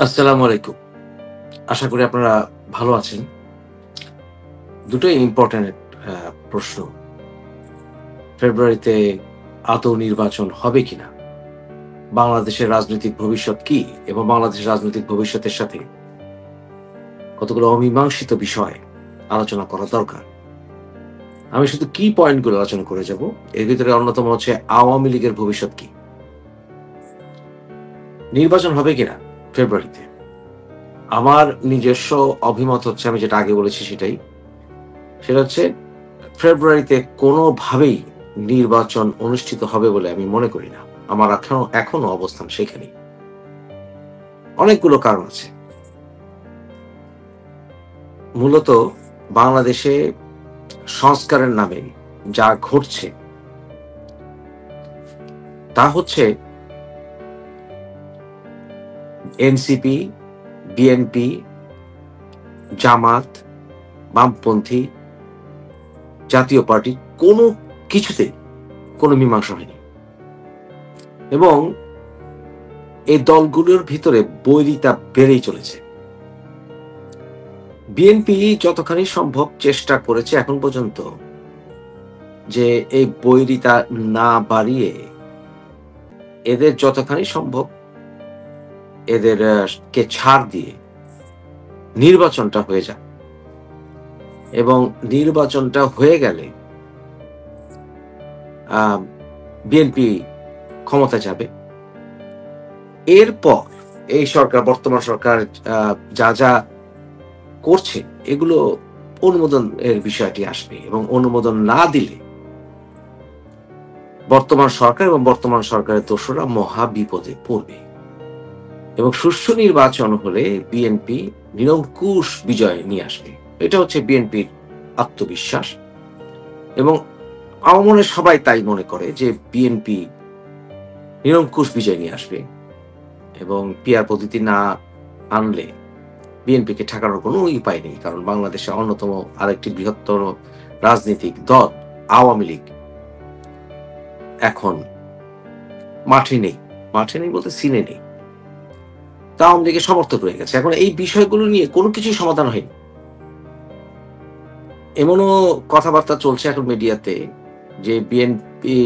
আসসালামু আলাইকুম। আশা করি আপনারা ভালো আছেন। দুটোই ইম্পোর্টেন্ট আ প্রশ্ন। ফেব্রুয়ারিতে আদৌ নির্বাচন হবে কিনা? বাংলাদেশের রাজনৈতিক ভবিষ্যৎ কি? এবং বাংলাদেশের রাজনৈতিক ভবিষ্যতের সাথে কতগুলো অমীমাংসিত বিষয় আলোচনা করা দরকার। আমি শুধু কি পয়েন্টগুলো আলোচনা করে যাব। এর ভিতরে অন্যতম হচ্ছে আওয়ামী লীগের ভবিষ্যৎ কি? নির্বাচন হবে কিনা ফেব্রুয়ারিতে? আমার নিজস্ব অভিমত হচ্ছে আমি যেটা আগে বলেছি সেটাই। সেটা হচ্ছে ফেব্রুয়ারিতে কোনোভাবেই নির্বাচন অনুষ্ঠিত হবে বলে আমি মনে করি না। আমার এখনো অবস্থান সেখানেই। অনেকগুলো কারণ আছে। মূলত বাংলাদেশে সংস্কারের নামে যা ঘটছে তা হচ্ছে এনসিপি, বিএনপি, জামাত, বামপন্থী, জাতীয় পার্টি কোনো কিছুতেই কোনো মীমাংসা হয়নি। এবং এই দলগুলোর ভিতরে বৈরিতা বেড়েই চলেছে। বিএনপি যতখানি সম্ভব চেষ্টা করেছে এখন পর্যন্ত যে এই বৈরিতা না বাড়িয়ে এদের যতখানি সম্ভব এদের কে ছাড় দিয়ে নির্বাচনটা হয়ে যাক এবং নির্বাচনটা হয়ে গেলে বিএনপি ক্ষমতা যাবে। এরপর এই সরকার, বর্তমান সরকার যা যা করছে এগুলো অনুমোদন এর বিষয়টি আসবে এবং অনুমোদন না দিলে বর্তমান সরকার এবং বর্তমান সরকারের দোসররা মহা বিপদে পড়বে এবং সুষ্ঠু নির্বাচন হলে বিএনপি নিরঙ্কুশ বিজয় নিয়ে আসবে। এটা হচ্ছে বিএনপির আত্মবিশ্বাস এবং আমার মনে হয় সবাই তাই মনে করে যে বিএনপি নিরঙ্কুশ বিজয় নিয়ে আসবে এবং পিয়ার পদ্ধতি না আনলে বিএনপিকে ঠেকানোর কোনো উপায় নেই। কারণ বাংলাদেশের অন্যতম আরেকটি বৃহত্তর রাজনৈতিক দল আওয়ামী লীগ এখন মাঠে নেই। মাঠে নেই বলতে সিনে নেই। তা আওয়ামী লীগের সমর্থক রয়ে গেছে। এখন এই বিষয়গুলো নিয়ে কোনো কিছুই সমাধান হয়নি। এমনও কথাবার্তা চলছে এখন মিডিয়াতে যে বিএনপি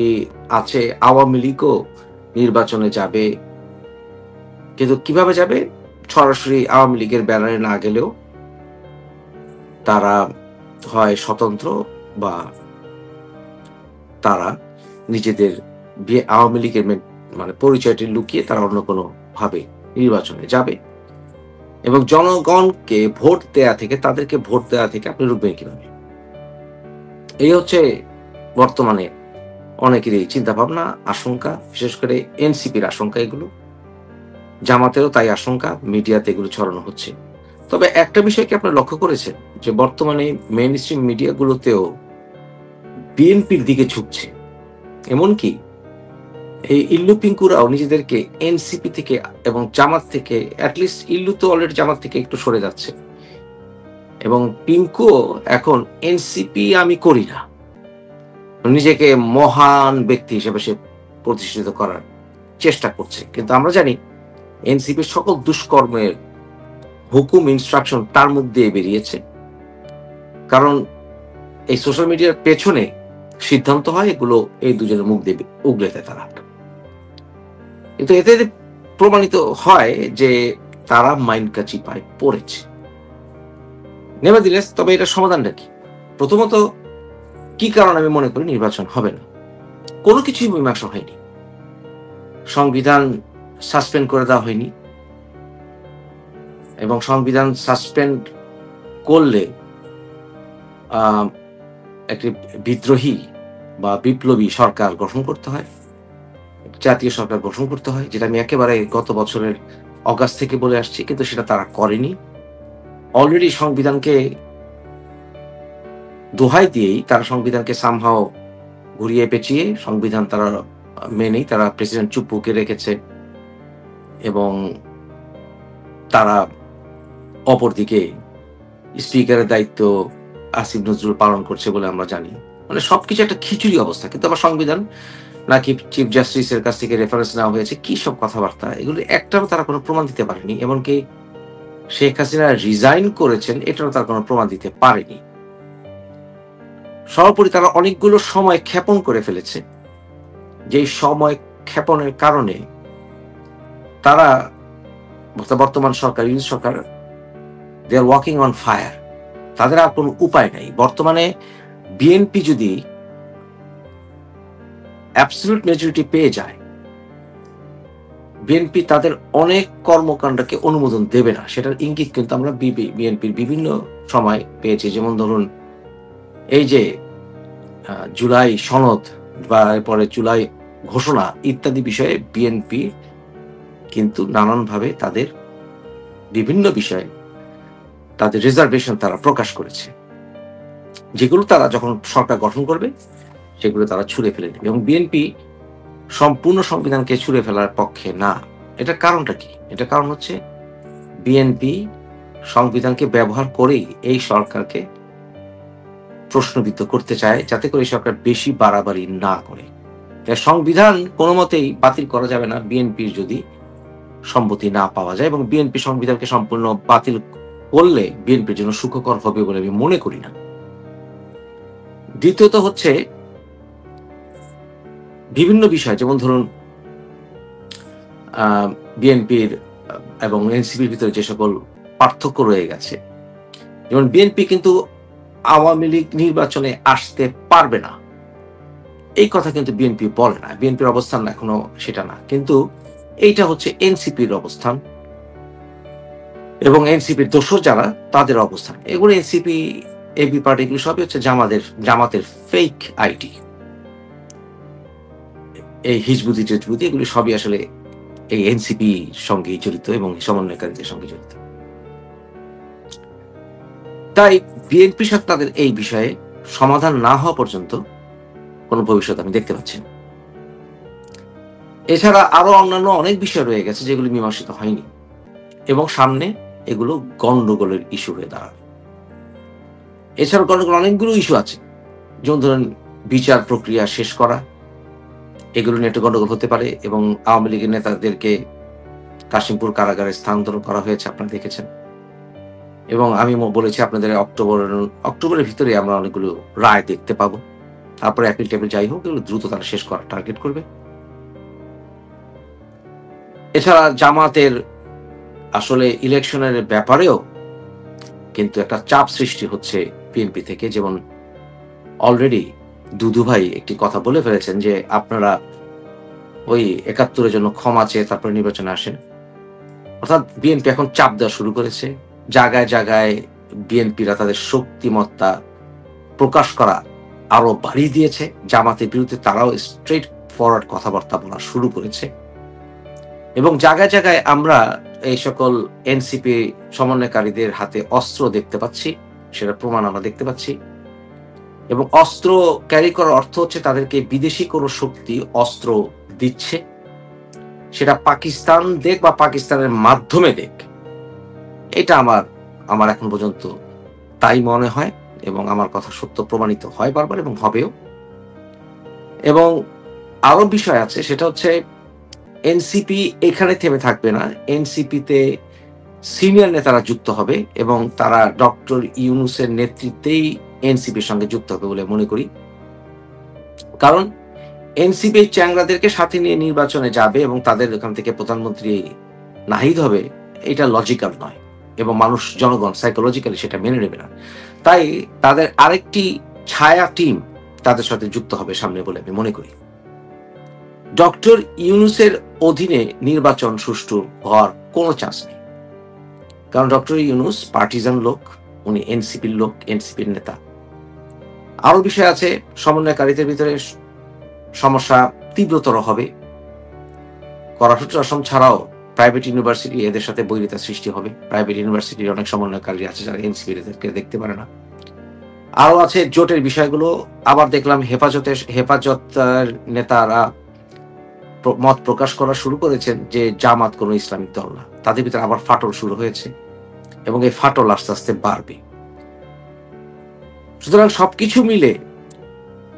আছে, আওয়ামী লীগও নির্বাচনে যাবে। কিন্তু কিভাবে যাবে? সরাসরি আওয়ামী লীগের ব্যানারে না গেলেও তারা হয় স্বতন্ত্র বা তারা নিজেদের আওয়ামী লীগের মানে পরিচয়টি লুকিয়ে তারা অন্য কোনো ভাবে নির্বাচনে যাবে এবং জনগণকে ভোট দেয়া থেকে তাদেরকে ভোট দেওয়া থেকে আপনি রুখবেন কিভাবে? এই হচ্ছে বর্তমানে অনেকেরই চিন্তা ভাবনা, আশঙ্কা, বিশেষ করে এনসিপির আশঙ্কা এগুলো। জামাতেরও তাই আশঙ্কা, মিডিয়াতে এগুলো ছড়ানো হচ্ছে। তবে একটা বিষয় কি আপনারা লক্ষ্য করেছেন যে বর্তমানে মেইনস্ট্রিম মিডিয়াগুলোতেও বিএনপির দিকে ঝুঁকছে। এমনকি এই ইল্লু পিঙ্কুরাও নিজেদেরকে এনসিপি থেকে এবং জামাত থেকে এটলিস্ট ইল্লু তো অলরেডি জামাত থেকে একটু সরে যাচ্ছে। এবং পিঙ্কুও এখন এনসিপি আমি করি না। নিজেকে মহান ব্যক্তি হিসেবে সে প্রতিষ্ঠিত করার চেষ্টা করছে। কিন্তু আমরা জানি এনসিপির সকল দুষ্কর্মের হুকুম ইনস্ট্রাকশন তার মুখ দিয়ে বেরিয়েছে। কারণ এই সোশ্যাল মিডিয়ার পেছনে সিদ্ধান্ত হয় এগুলো এই দুজনের মুখ দিয়ে উগলে দেয় তারা। কিন্তু এতে প্রমাণিত হয় যে তারা মাইন্ড চিপায় পড়েছে। নেভারদিলেস তবে এটা সমাধানটা কি? প্রথমত কি কারণ আমি মনে করি নির্বাচন হবে না? কোনো কিছুই মীমাংসা হয়নি। সংবিধান সাসপেন্ড করে দেওয়া হয়নি এবং সংবিধান সাসপেন্ড করলে একটি বিদ্রোহী বা বিপ্লবী সরকার গঠন করতে হয়, জাতীয় সরকার গঠন করতে হয়, যেটা আমি একেবারে গত বছরের অগাস্ট থেকে বলে আসছি, কিন্তু সেটা তারা করেনি। অলরেডি সংবিধানকে দোহাই দিয়েই তারা সংবিধানকে সামহাও ঘুরিয়ে পেঁচিয়ে সংবিধান তারা মেনেই তারা প্রেসিডেন্ট চুপ্পুকে রেখেছে এবং তারা অপরদিকে স্পিকারের দায়িত্ব আসিফ নজরুল পালন করছে বলে আমরা জানি। মানে সবকিছু একটা খিচুড়ি অবস্থা। কিন্তু আবার সংবিধান নাকি চিফ জাস্টিসের কাছ থেকে রেফারেন্স নেওয়া হয়েছে, কি সব কথাবার্তা, এগুলো একটারও তারা কোনো প্রমাণ দিতে পারেনি। এমনকি শেখ হাসিনা রিজাইন করেছেন এটারও তারা কোনো প্রমাণ দিতে পারেনি। সর্বোপরি তারা অনেকগুলো সময় ক্ষেপণ করে ফেলেছে, যেই সময় ক্ষেপণের কারণে তারা বর্তমান সরকার, ইউনিট সরকার, they are working on fire. তাদের আর কোনো উপায় নাই। বর্তমানে বিএনপি যদি অ্যাবসলিউট মেজরিটি পেয়ে যায়, বিএনপি তাদের অনেক কর্মকাণ্ডকে অনুমোদন দেবে না। সেটার ইঙ্গিত কিন্তু আমরা বিএনপির বিভিন্ন সময় পেয়েছি। যেমন ধরুন এই যে জুলাই সনদ বা এরপরে জুলাই ঘোষণা ইত্যাদি বিষয়ে বিএনপি কিন্তু নানানভাবে তাদের বিভিন্ন বিষয়ে তাদের রিজার্ভেশন তারা প্রকাশ করেছে, যেগুলো তারা যখন সরকার গঠন করবে সেগুলো তারা ছুঁড়ে ফেলে দেবে। এবং বিএনপি সম্পূর্ণ সংবিধানকে ছুঁড়ে ফেলার পক্ষে না। এটার কারণটা কি? এটার কারণ হচ্ছে বিএনপি সংবিধানকে ব্যবহার করেই এই সরকারকে প্রশ্নবিদ্ধ করতে চায়, যাতে করে সরকার বেশি বাড়াবাড়ি না করে। সংবিধান কোনো মতেই বাতিল করা যাবে না বিএনপির যদি সম্মতি না পাওয়া যায়, এবং বিএনপি সংবিধানকে সম্পূর্ণ বাতিল করলে বিএনপির জন্য সুখকর হবে বলে আমি মনে করি না। দ্বিতীয়ত হচ্ছে বিভিন্ন বিষয়, যেমন ধরুন বিএনপির এবং এনসিপির ভিতরে যে সকল পার্থক্য রয়ে গেছে, যেমন বিএনপি কিন্তু আওয়ামী লীগ নির্বাচনে আসতে পারবে না, এই কথা কিন্তু বিএনপি বলে না। বিএনপির অবস্থান এখনো সেটা না, কিন্তু এইটা হচ্ছে এনসিপির অবস্থান এবং এনসিপির দোসর যারা তাদের অবস্থান। এগুলো এনসিপি, এবি পার্টি, এগুলো সবই হচ্ছে জামাতের ফেক আইডি। এই হিজবুতি টিজবুতি এগুলি সবই আসলে এই এনসিপি সঙ্গে জড়িত এবং সমন্বয়কারীদের সঙ্গে জড়িত। তাই বিএনপির সাথে তাদের এই বিষয়ে সমাধান না হওয়া পর্যন্ত কোনো ভবিষ্যৎ আমি দেখতে পাচ্ছি না। এছাড়া আরো অন্যান্য অনেক বিষয় রয়ে গেছে যেগুলি মীমাংসিত হয়নি, এবং সামনে এগুলো গন্ডগোলের ইস্যু হয়ে দাঁড়াবে। এছাড়াও গন্ডগোল অনেকগুলো ইস্যু আছে, যেমন ধরেন বিচার প্রক্রিয়া শেষ করা, এগুলো নিয়ে একটা গন্ডগোল হতে পারে। এবং আওয়ামী লীগের নেতাদেরকে কাশিমপুর কারাগারে স্থানান্তর করা হয়েছে, আপনারা দেখেছেন। এবং আমি বলেছি আপনাদের অক্টোবরের ভিতরে আমরা অনেকগুলো রায় দেখতে পাবো। তারপরে অ্যাপিল টেবিল যাই হোক, এগুলো দ্রুত তারা শেষ করার টার্গেট করবে। এছাড়া জামাতের আসলে ইলেকশনের ব্যাপারেও কিন্তু একটা চাপ সৃষ্টি হচ্ছে বিএনপি থেকে। যেমন অলরেডি দুদু ভাই একটি কথা বলে ফেলেছেন যে আপনারা ওই ৭১-এর জন্য ক্ষমা চেয়ে তারপরে নির্বাচনে আসেন। অর্থাৎ বিএনপি এখন চাপ দেওয়া শুরু করেছে। জায়গায় জায়গায় বিএনপিরা তাদের শক্তিমত্তা প্রকাশ করা আরো বাড়িয়ে দিয়েছে। জামাতের বিরুদ্ধে তারাও স্ট্রেট ফরওয়ার্ড কথাবার্তা বলা শুরু করেছে। এবং জায়গায় জায়গায় আমরা এই সকল এনসিপি সমন্বয়কারীদের হাতে অস্ত্র দেখতে পাচ্ছি, সেটা প্রমাণ আমরা দেখতে পাচ্ছি। এবং অস্ত্র ক্যারি করার অর্থ হচ্ছে তাদেরকে বিদেশি কোনো শক্তি অস্ত্র দিচ্ছে, সেটা পাকিস্তান দেখ বা পাকিস্তানের মাধ্যমে দেখ। এটা আমার এখন পর্যন্ত তাই মনে হয়, এবং আমার কথা সত্য প্রমাণিত হয় বারবার, এবং হবেও। এবং আরো বিষয় আছে, সেটা হচ্ছে এনসিপি এখানে থেমে থাকবে না। এনসিপিতে সিনিয়র নেতারা যুক্ত হবে এবং তারা ডক্টর ইউনূসের নেতৃত্বেই এনসিপির সঙ্গে যুক্ত হবে বলে মনে করি। কারণ এনসিপি চ্যাংরাদেরকে সাথে নিয়ে নির্বাচনে যাবে এবং তাদের এখান থেকে প্রধানমন্ত্রী নাহিদ হবে, এটা লজিক্যাল নয়, এবং জনগণ সাইকোলজিক্যালি সেটা মেনে নেবে না। তাই তাদের আরেকটি ছায়া টিম তাদের সাথে যুক্ত হবে সামনে বলে আমি মনে করি। ডক্টর ইউনূসের অধীনে নির্বাচন সুষ্ঠু হওয়ার কোনো চান্স নেই, কারণ ডক্টর ইউনূস পার্টিজান লোক, উনি এনসিপির লোক, এনসিপির নেতা। আরো বিষয় আছে, সমন্বয়কারীদের ভিতরে সমস্যা তীব্রতর হবে। করারুট আসম ছাড়াও প্রাইভেট ইউনিভার্সিটি এদের সাথে বৈরিতা সৃষ্টি হবে। প্রাইভেট ইউনিভার্সিটির অনেক সমন্বয়কারী আছে যারা এনসিপির দেখতে পারে না। আরো আছে জোটের বিষয়গুলো। আবার দেখলাম হেফাজত নেতারা মত প্রকাশ করা শুরু করেছেন যে জামাত কোনো ইসলামিক দল না। তাদের ভিতরে আবার ফাটল শুরু হয়েছে, এবং এই ফাটল আস্তে আস্তে বাড়বে। সুতরাং সবকিছু মিলে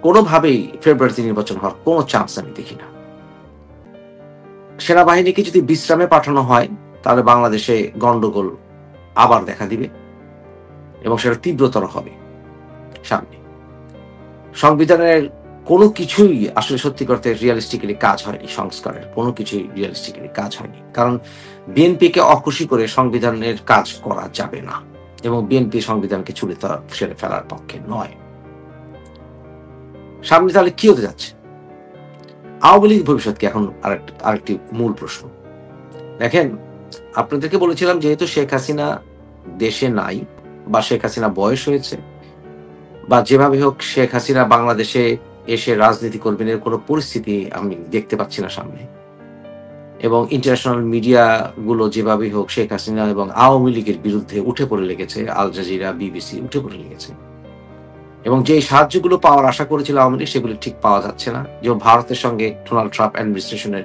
কোনোভাবেই ফেব্রুয়ারিতে নির্বাচন হওয়ার কোনো চান্স আমি দেখি না। সেনাবাহিনীকে যদি বিশ্রামে পাঠানো হয় তাহলে বাংলাদেশে গন্ডগোল আবার দেখা দিবে এবং সেটা তীব্রতর হবে সামনে। সংবিধানের কোনো কিছুই আসলে সত্যি করতে রিয়ালিস্টিক্যালি কাজ হয়নি, সংস্কারের কোনো কিছুই রিয়ালিস্টিক্যালি কাজ হয়নি। কারণ বিএনপিকে অখুশি করে সংবিধানের কাজ করা যাবে না এবং বিএনপি সংবিধানকে ছেড়ে ফেলার পক্ষে নয়। সামনে তাহলে কি হতে যাচ্ছে? আওয়ামী লীগ ভবিষ্যৎ কি এখন আরেকটি মূল প্রশ্ন। দেখেন, আপনাদেরকে বলেছিলাম যেহেতু শেখ হাসিনা দেশে নাই বা শেখ হাসিনা বয়স হয়েছে বা যেভাবে হোক শেখ হাসিনা বাংলাদেশে এসে রাজনীতি করবেন এর কোনো পরিস্থিতি আমি দেখতে পাচ্ছি না সামনে, এবং ইন্টারন্যাশনাল মিডিয়া গুলো যেভাবে হোক শেখ হাসিনা এবং আওয়ামী লীগের বিরুদ্ধে উঠে পড়ে লেগেছে, আল জাজিরা, বিবিসি উঠে পড়ে লেগেছে, এবং যে সাহায্যগুলো পাওয়ার আশা করেছিল আওয়ামী লীগ সেগুলো ঠিক পাওয়া যাচ্ছে না। যে ভারতের সঙ্গে ডোনাল্ড ট্রাম্প অ্যাডমিনিস্ট্রেশনের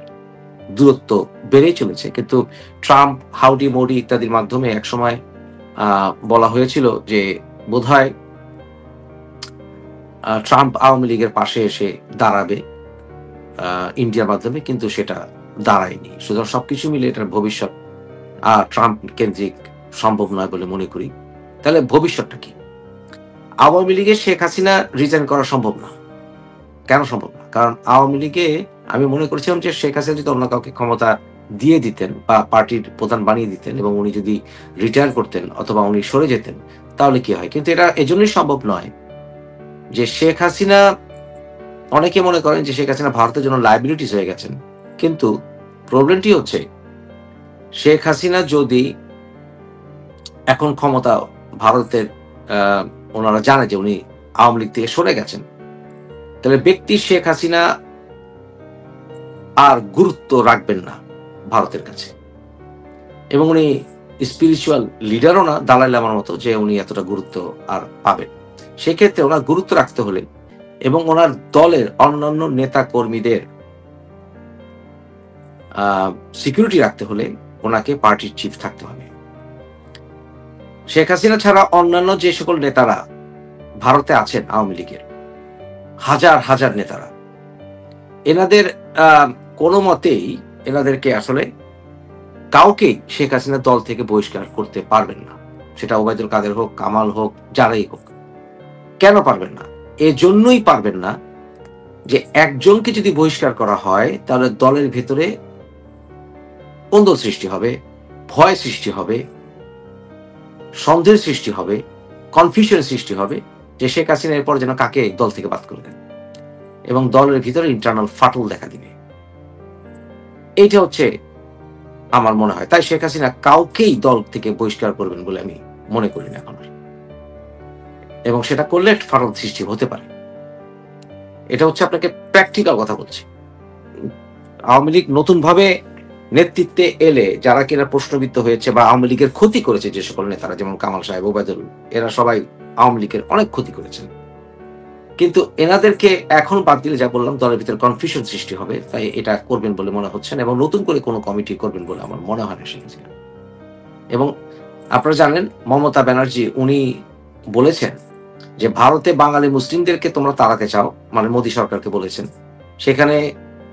দূরত্ব বেড়েই চলেছে, কিন্তু ট্রাম্প হাউডি মোডি ইত্যাদির মাধ্যমে একসময় বলা হয়েছিল যে বোধহয় ট্রাম্প আওয়ামী লীগের পাশে এসে দাঁড়াবে ইন্ডিয়ার মাধ্যমে, কিন্তু সেটা দাঁড়ায়নি। সুতরাং সবকিছু মিলে এটার ভবিষ্যৎ ট্রাম্প কেন্দ্রিক সম্ভব নয় বলে মনে করি। তাহলে ভবিষ্যৎটা কি? আওয়ামী লীগে শেখ হাসিনা রিজাইন করা সম্ভব না। কেন সম্ভব না? কারণ আওয়ামী লীগে আমি মনে করেছিলাম যে শেখ হাসিনা যদি অন্য কাউকে ক্ষমতা দিয়ে দিতেন বা পার্টির প্রধান বানিয়ে দিতেন এবং উনি যদি রিটায়ার করতেন অথবা উনি সরে যেতেন তাহলে কি হয়, কিন্তু এটা এজন্যই সম্ভব নয় যে শেখ হাসিনা, অনেকে মনে করেন যে শেখ হাসিনা ভারতের জন্য লায়াবিলিটিস হয়ে গেছেন, কিন্তু প্রবলেমটি হচ্ছে শেখ হাসিনা যদি এখন ক্ষমতা ভারতের ওনারা জানে যে উনি আওয়ামী লীগ থেকে সরে গেছেন, তাহলে ব্যক্তি শেখ হাসিনা আর গুরুত্ব রাখবেন না ভারতের কাছে, এবং উনি স্পিরিচুয়াল লিডারও না দালাই লামার মতো যে উনি এতটা গুরুত্ব আর পাবেন। সেক্ষেত্রে ওনার গুরুত্ব রাখতে হলে এবং ওনার দলের অন্যান্য নেতা কর্মীদের সিকিউরিটি রাখতে হলে ওনাকে পার্টির চিফ থাকতে হবে। শেখ হাসিনা ছাড়া অন্যান্য যে সকল নেতারা ভারতে আছেন আওয়ামী লীগের হাজার হাজার নেতারা, এনাদের কোনো মতেই এনাদেরকে আসলে কাউকেই শেখ হাসিনা দল থেকে বহিষ্কার করতে পারবেন না, সেটা ওবায়দুল কাদের হোক, কামাল হোক, যারাই হোক। কেন পারবেন না? এজন্যই পারবেন না যে একজনকে যদি বহিষ্কার করা হয় তাহলে দলের ভেতরে কোন্দল সৃষ্টি হবে, ভয় সৃষ্টি হবে, সন্দেহের সৃষ্টি হবে, কনফিউশন সৃষ্টি হবে যে শেখ হাসিনা এরপর যেন কাকে দল থেকে বাদ করে দেন, এবং দলের ভিতরে ইন্টারনাল ফাটল দেখা দিবে। এইটা হচ্ছে আমার মনে হয়। তাই শেখ হাসিনা কাউকেই দল থেকে বহিষ্কার করবেন বলে আমি মনে করি না এখন, এবং সেটা করলে একটা ফাটল সৃষ্টি হতে পারে। এটা হচ্ছে আপনাকে প্র্যাকটিক্যাল কথা বলছি। আওয়ামী লীগ নতুন ভাবে নেতৃত্বে এলে যারা কিনা প্রশ্নবিদ্ধ হয়েছে বা আওয়ামী লীগের ক্ষতি করেছে যে সকল নেতারা, যেমন কামাল সাহেব, ওবায়দুল, এরা সবাই আওয়ামী লীগের অনেক ক্ষতি করেছেন, কিন্তু এনাদেরকে এখন বাদ দিলে যা বললাম দলের ভিতরে কনফিউশন সৃষ্টি হবে। তাই এটা করবেন বলে মনে হচ্ছে না, এবং নতুন করে কোনো কমিটি করবেন বলে আমার মনে হয় না শেখ হাসিনা। এবং আপনারা জানেন মমতা ব্যানার্জি উনি বলেছেন যে ভারতে বাঙালি মুসলিমদেরকে তোমরা তাড়াতে চাও, মানে মোদী সরকারকে বলেছেন, সেখানে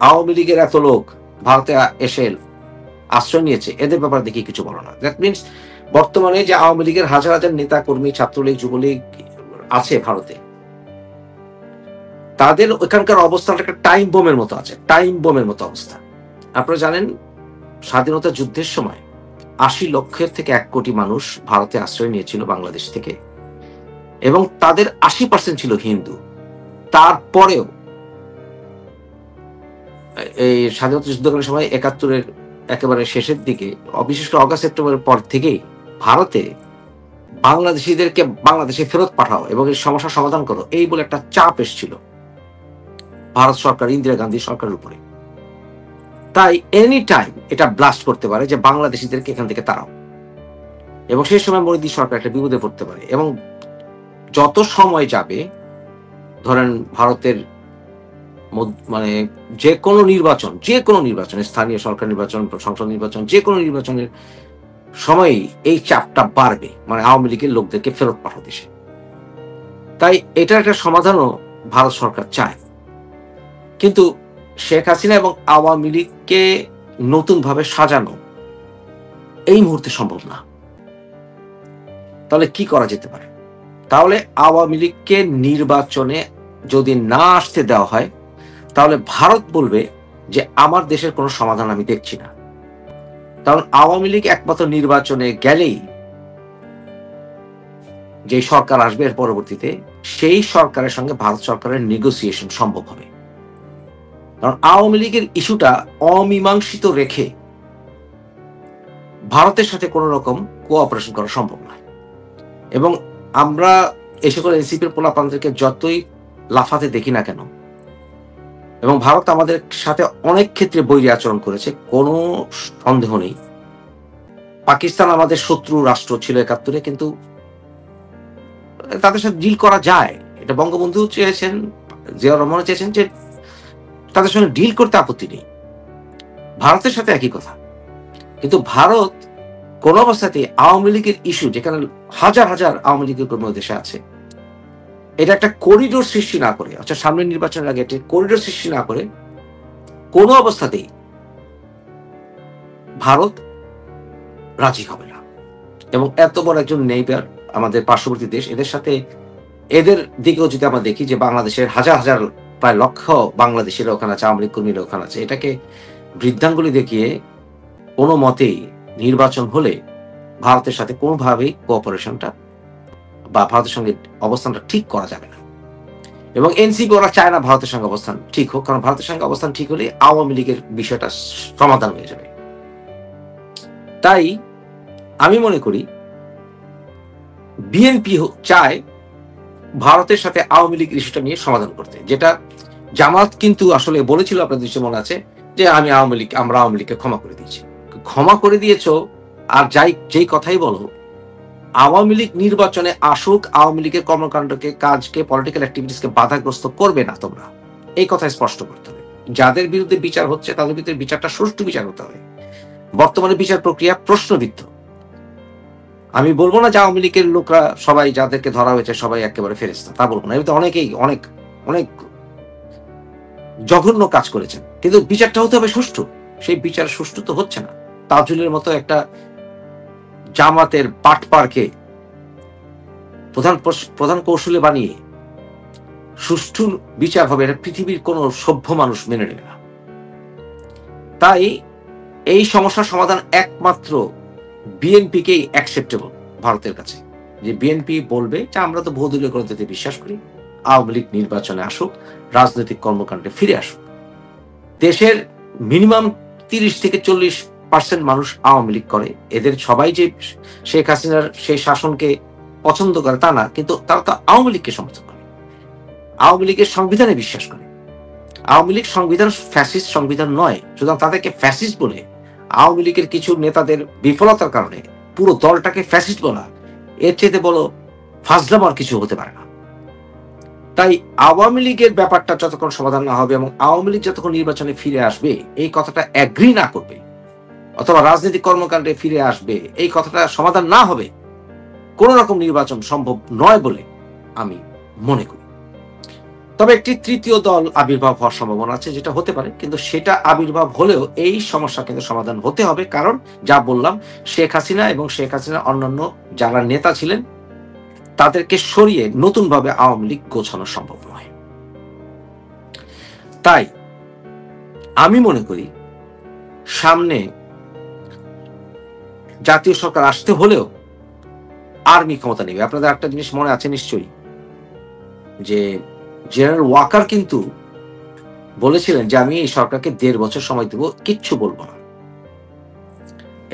আওয়ামী লীগের এত লোক ভারতে এসে আশ্রয় নিয়েছে, এদের ব্যাপারে দেখি কিছু বলো না। দ্যাট মিনস বর্তমানে যে আওয়ামী লীগের হাজার হাজার নেতা কর্মী, ছাত্রলীগ, যুবলীগ আছে ভারতে, তাদের ওইখানকার অবস্থাটা একটা টাইম বোমের মতো আছে, টাইম বোমের মতো অবস্থা। আপনারা জানেন স্বাধীনতা যুদ্ধের সময় ৮০ লক্ষের থেকে ১ কোটি মানুষ ভারতে আশ্রয় নিয়েছিল বাংলাদেশ থেকে, এবং তাদের ৮০% ছিল হিন্দু। তারপরেও এই স্বাধীনতা যুদ্ধকালীন সময় ৭১-এর একেবারে শেষের দিকে, বিশেষ করে অগাস্ট সেপ্টেম্বরের পর থেকেই ভারতে বাংলাদেশিদেরকে বাংলাদেশে ফেরত পাঠাও এবং এই সমস্যার সমাধান করো, এই বলে একটা চাপ এসেছিল ভারত সরকার, ইন্দিরা গান্ধী সরকারের উপরে। তাই এনি টাইম এটা ব্লাস্ট করতে পারে যে বাংলাদেশিদেরকে এখান থেকে তাড়াও, এবং সেই সময় মোদী সরকার একটা বিপদে পড়তে পারে। এবং যত সময় যাবে, ধরেন ভারতের মানে যে কোনো নির্বাচন, স্থানীয় সরকার নির্বাচন, সংসদ নির্বাচন, যে কোনো নির্বাচনের সময়ই এই চাপটা বাড়বে, মানে আওয়ামী লীগের লোকদেরকে ফেরত পাঠাও দেশে। তাই এটার একটা সমাধানও ভারত সরকার চায়, কিন্তু শেখ হাসিনা এবং আওয়ামী লীগকে নতুনভাবে সাজানো এই মুহূর্তে সম্ভব না। তাহলে কি করা যেতে পারে? তাহলে আওয়ামী লীগকে নির্বাচনে যদি না আসতে দেওয়া হয়, তাহলে ভারত বলবে যে আমার দেশের কোনো সমাধান আমি দেখছি না। কারণ আওয়ামী লীগ একমাত্র নির্বাচনে গেলেই যে সরকার আসবে এর পরবর্তীতে, সেই সরকারের সঙ্গে ভারত সরকারের নেগোসিয়েশন সম্ভব হবে। কারণ আওয়ামী লীগের ইস্যুটা অমীমাংসিত রেখে ভারতের সাথে কোনো রকম কোঅপারেশন করা সম্ভব নয়। এবং আমরা এই সকল এনসিপির পোলাপানদেরকে যতই লাফাতে দেখি না কেন, এবং ভারত আমাদের সাথে অনেক ক্ষেত্রে বৈরী আচরণ করেছে, কোনো সন্দেহ নেই। পাকিস্তান আমাদের শত্রু রাষ্ট্র ছিল ৭১-এ, কিন্তু তাদের সাথে ডিল করা যায়। এটা বঙ্গবন্ধু চেয়েছেন, জিয়াউর রহমান চেয়েছেন যে তাদের সঙ্গে ডিল করতে আপত্তি নেই। ভারতের সাথে একই কথা। কিন্তু ভারত কোন অবস্থাতেই আওয়ামী লীগের ইস্যু, যেখানে হাজার হাজার আওয়ামী লীগের কর্মী দেশে আছে, এটা একটা করিডোর সৃষ্টি না করে, অর্থাৎ সামনের নির্বাচনের আগে একটা করিডোর সৃষ্টি না করে কোনো অবস্থাতেই ভারত রাজি হবে না। এবং এত বড় একজন নেইবার, আমাদের পার্শ্ববর্তী দেশ, এদের সাথে এদের দিকেও যদি আমরা দেখি যে বাংলাদেশের হাজার হাজার প্রায় লক্ষ বাংলাদেশের ওখানে আছে, আওয়ামী লীগ কর্মীরা ওখানে আছে, এটাকে বৃদ্ধাঙ্গুলি দেখিয়ে কোনো মতেই নির্বাচন হলে ভারতের সাথে কোনোভাবেই কোঅপারেশনটা বা ভারতের সঙ্গে অবস্থানটা ঠিক করা যাবে না। এবং এনসিপি ওরা চায় না ভারতের সঙ্গে অবস্থান ঠিক হোক, কারণ ভারতের সঙ্গে অবস্থান ঠিক হলে আওয়ামী লীগের বিষয়টা সমাধান হয়ে যাবে। তাই আমি মনে করি বিএনপি চায় ভারতের সাথে আওয়ামী লীগ ইস্যুটা নিয়ে সমাধান করতে, যেটা জামাত কিন্তু আসলে বলেছিল, আপনাদের নিশ্চয় মনে আছে, যে আমরা আওয়ামী লীগকে ক্ষমা করে দিয়েছি। ক্ষমা করে দিয়েছ, আর যেই কথাই বলো, আওয়ামী লীগ নির্বাচনে আসুক, আওয়ামী লীগের কর্মকাণ্ডকে, কাজকে, পলিটিক্যাল অ্যাক্টিভিটিসকে বাধাগ্রস্ত করবে না তোমরা, এই কথা স্পষ্ট করতে হবে। যাদের বিরুদ্ধে বিচার হচ্ছে তাদের বিরুদ্ধে বিচারটা সুষ্ঠু বিচার হতে হবে। বর্তমানে বিচার প্রক্রিয়া প্রশ্নবিদ্ধ। আমি বলবো না যে আওয়ামী লীগের লোকরা সবাই, যাদেরকে ধরা হয়েছে সবাই একেবারে ফেরেশতা, তা বলবো না। এমনিতে অনেকেই অনেক অনেক জঘন্য কাজ করেছেন, কিন্তু বিচারটা হতে হবে সুষ্ঠু। সেই বিচার সুষ্ঠু তো হচ্ছে না। তাজুলের মতো একটা জামাতের পাটপারকে প্রধান কৌশলে বানিয়ে সুষ্ঠু বিচার হবে, এটা পৃথিবীর কোন সভ্য মানুষ মেনে নেবে না। তাই এই সমস্যার সমাধান একমাত্র বিএনপিকেই অ্যাকসেপ্টেবল ভারতের কাছে, যে বিএনপি বলবে যে আমরা তো বহুদলীয় গণতন্ত্রে বিশ্বাস করি, আওয়ামী লীগ নির্বাচনে আসুক, রাজনৈতিক কর্মকাণ্ডে ফিরে আসুক। দেশের মিনিমাম 30-40% মানুষ আওয়ামী লীগ করে। এদের সবাই যে শেখ হাসিনার সেই শাসনকে পছন্দ করে তা না, কিন্তু তারা তো আওয়ামী লীগকে সমর্থন করে, আওয়ামী লীগের সংবিধানে বিশ্বাস করে। আওয়ামী লীগ সংবিধান ফ্যাসিস্ট সংবিধান নয়, সুতরাং তাদেরকে ফ্যাসিস্ট বলে, আওয়ামী লীগের কিছু নেতাদের বিফলতার কারণে পুরো দলটাকে ফ্যাসিস্ট বলা, এর চেয়ে বলো ফাজলাম আর কিছু হতে পারে না। তাই আওয়ামী লীগের ব্যাপারটা যতক্ষণ সমাধান না হবে এবং আওয়ামী লীগ যতক্ষণ নির্বাচনে ফিরে আসবে এই কথাটা এগ্রি না করবে, অথবা রাজনৈতিক কর্মকাণ্ডে ফিরে আসবে এই কথাটা সমাধান না হবে, কোন রকম নির্বাচন সম্ভব নয় বলে আমি মনে করি। তবে একটি তৃতীয় দল আবির্ভাব হওয়ার সম্ভাবনা আছে, যেটা হতে পারে, কিন্তু সেটা আবির্ভাব হলেও এই সমস্যা কিন্তু সমাধান হতে হবে। কারণ যা বললাম, শেখ হাসিনা এবং শেখ হাসিনার অন্যান্য যারা নেতা ছিলেন তাদেরকে সরিয়ে নতুনভাবে আওয়ামী লীগ গোছানো সম্ভব নয়। তাই আমি মনে করি সামনে জাতীয় সরকার আসতে হলেও আর্মি ক্ষমতা নেবে। আপনাদের একটা জিনিস মনে আছে নিশ্চয়ই, যে জেনারেল ওয়াকার কিন্তু বলেছিলেন যে আমি এই সরকারকে 1.5 বছর সময় দেব, কিচ্ছু বলবো না।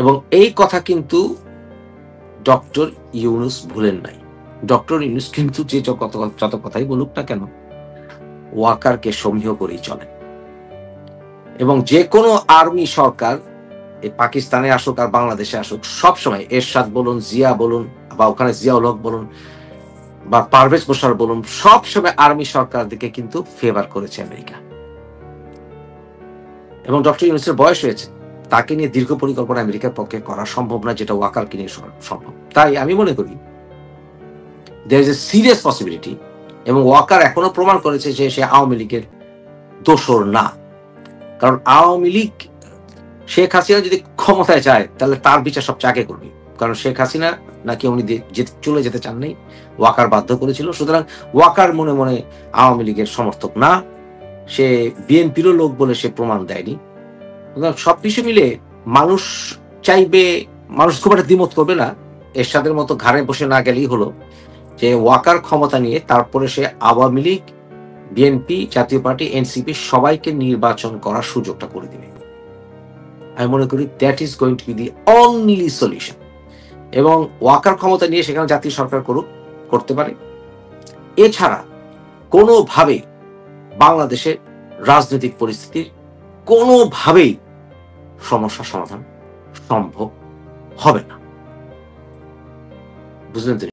এবং এই কথা কিন্তু ডক্টর ইউনূস ভুলেন নাই। ডক্টর ইউনূস কিন্তু যে যত কথাই বলুক না কেন, ওয়াকারকে সমীহ করেই চলেন। এবং যে কোনো আর্মি সরকার পাকিস্তানে আসুক আর বাংলাদেশে আসুক, সবসময় এরশাদ বলুন, জিয়া বলুন, বা ওখানে জিয়াউল হক বলুন, বা পারভেজ মোশাররফ বলুন, সবসময় আর্মি সরকার দিকে কিন্তু ফেভার করেছে আমেরিকা। এবং ডক্টর ইউনূসের বয়স হয়েছে, তাকে নিয়ে দীর্ঘ পরিকল্পনা আমেরিকার পক্ষে করা সম্ভব না, যেটা ওয়াকারকে নিয়ে সম্ভব। তাই আমি মনে করি there is a serious possibility এবং ওয়াকার এখনো প্রমাণ করেছে যে সে আওয়ামী লীগের দোসর না। কারণ আওয়ামী লীগ শেখ হাসিনা যদি ক্ষমতায় যায় তাহলে তার বিচার সবচেয়ে আগে করবে। কারণ শেখ হাসিনা নাকি উনি চলে যেতে চান নাই, ওয়াকার বাধ্য করেছিল। সুতরাং ওয়াকার মনে মনে আওয়ামী লীগের সমর্থক না, সে বিএনপিরও লোক বলে সে প্রমাণ দেয়নি। সবকিছু মিলে মানুষ চাইবে, মানুষ খুব একটা দ্বিমত করবে না, এরশাদের মতো ঘাড়ে বসে না গেলেই হলো যে ওয়াকার ক্ষমতা নিয়ে তারপরে সে আওয়ামী লীগ, বিএনপি, জাতীয় পার্টি, এনসিপি সবাইকে নির্বাচন করার সুযোগটা করে দিবে। আমি মনে করি that is going to be the only solution. এবং ওয়াকার ক্ষমতা নিয়ে সেখানে জাতীয় সরকার করতে পারে। এছাড়া কোনোভাবে বাংলাদেশের রাজনৈতিক পরিস্থিতির কোনোভাবেই সমস্যা সমাধান সম্ভব হবে না। বুঝলেন তো?